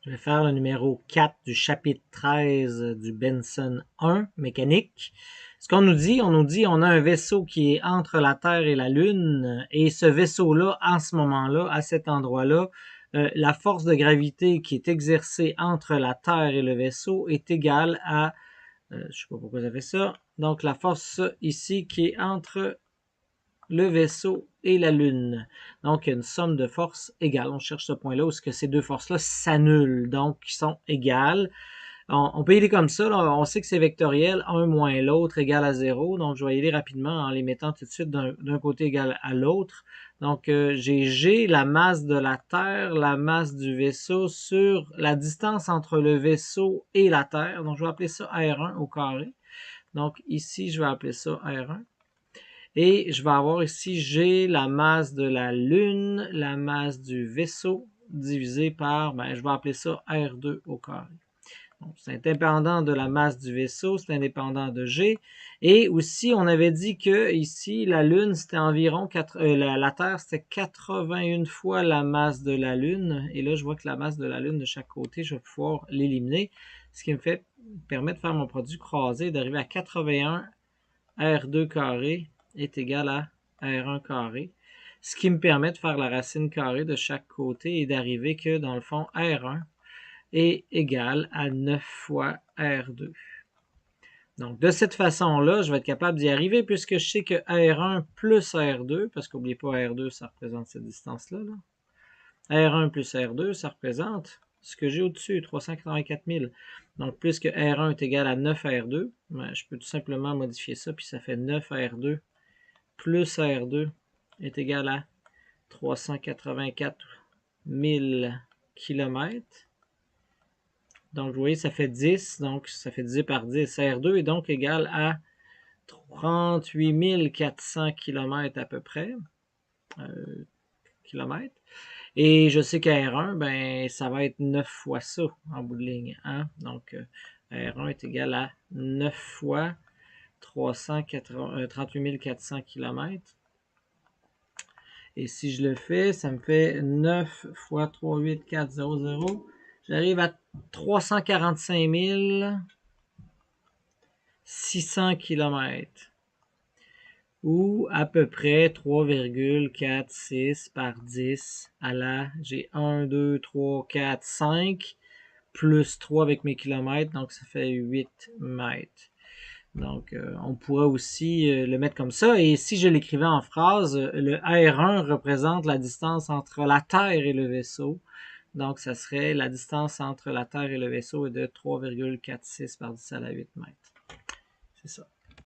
Je vais faire le numéro 4 du chapitre 13 du Benson 1, mécanique. Ce qu'on nous dit, on a un vaisseau qui est entre la Terre et la Lune, et ce vaisseau-là, en ce moment-là, à cet endroit-là, la force de gravité qui est exercée entre la Terre et le vaisseau est égale à, je ne sais pas pourquoi ça fait ça, donc la force ici qui est entre le vaisseau et la Lune. Donc, il y a une somme de forces égale. On cherche ce point-là où est-ce que ces deux forces-là s'annulent, donc qui sont égales. On peut y aller comme ça. Là. On sait que c'est vectoriel, un moins l'autre égale à 0. Donc, je vais y aller rapidement en les mettant tout de suite d'un côté égal à l'autre. Donc, j'ai G, la masse de la Terre, la masse du vaisseau sur la distance entre le vaisseau et la Terre. Donc, je vais appeler ça R1 au carré. Donc, ici, je vais appeler ça R1. Et je vais avoir ici G, la masse de la Lune, la masse du vaisseau, divisé par, je vais appeler ça R2 au carré. C'est indépendant de la masse du vaisseau, c'est indépendant de G. Et aussi, on avait dit que ici, la Lune, c'était environ, la Terre, c'était 81 fois la masse de la Lune. Et là, je vois que la masse de la Lune de chaque côté, je vais pouvoir l'éliminer. Ce qui me permet de faire mon produit croisé, d'arriver à 81 R2 carré est égal à R1 carré, ce qui me permet de faire la racine carrée de chaque côté et d'arriver que, dans le fond, R1 est égal à 9 fois R2. Donc, de cette façon-là, je vais être capable d'y arriver puisque je sais que R1 plus R2, parce qu'oubliez pas R2, ça représente cette distance-là. R1 plus R2, ça représente ce que j'ai au-dessus, 384 000. Donc, puisque R1 est égal à 9 R2, je peux tout simplement modifier ça, puis ça fait 9 R2 plus R2 est égal à 384 000 km. Donc, vous voyez, ça fait 10. Donc, ça fait divisé par 10. R2 est donc égal à 38 400 km à peu près. Kilomètres. Et je sais qu'R1, ça va être 9 fois ça en bout de ligne. Hein? Donc, R1 est égal à 9 fois 38 400 km. Et si je le fais, ça me fait 9 fois 38400. J'arrive à 345 600 km. Ou à peu près 3,46 par 10 à la... J'ai 1, 2, 3, 4, 5, plus 3 avec mes kilomètres, donc ça fait 8 mètres. Donc, on pourrait aussi le mettre comme ça. Et si je l'écrivais en phrase, le R1 représente la distance entre la Terre et le vaisseau. Donc, ça serait la distance entre la Terre et le vaisseau est de 3,46 par 10 à la 8 mètres. C'est ça.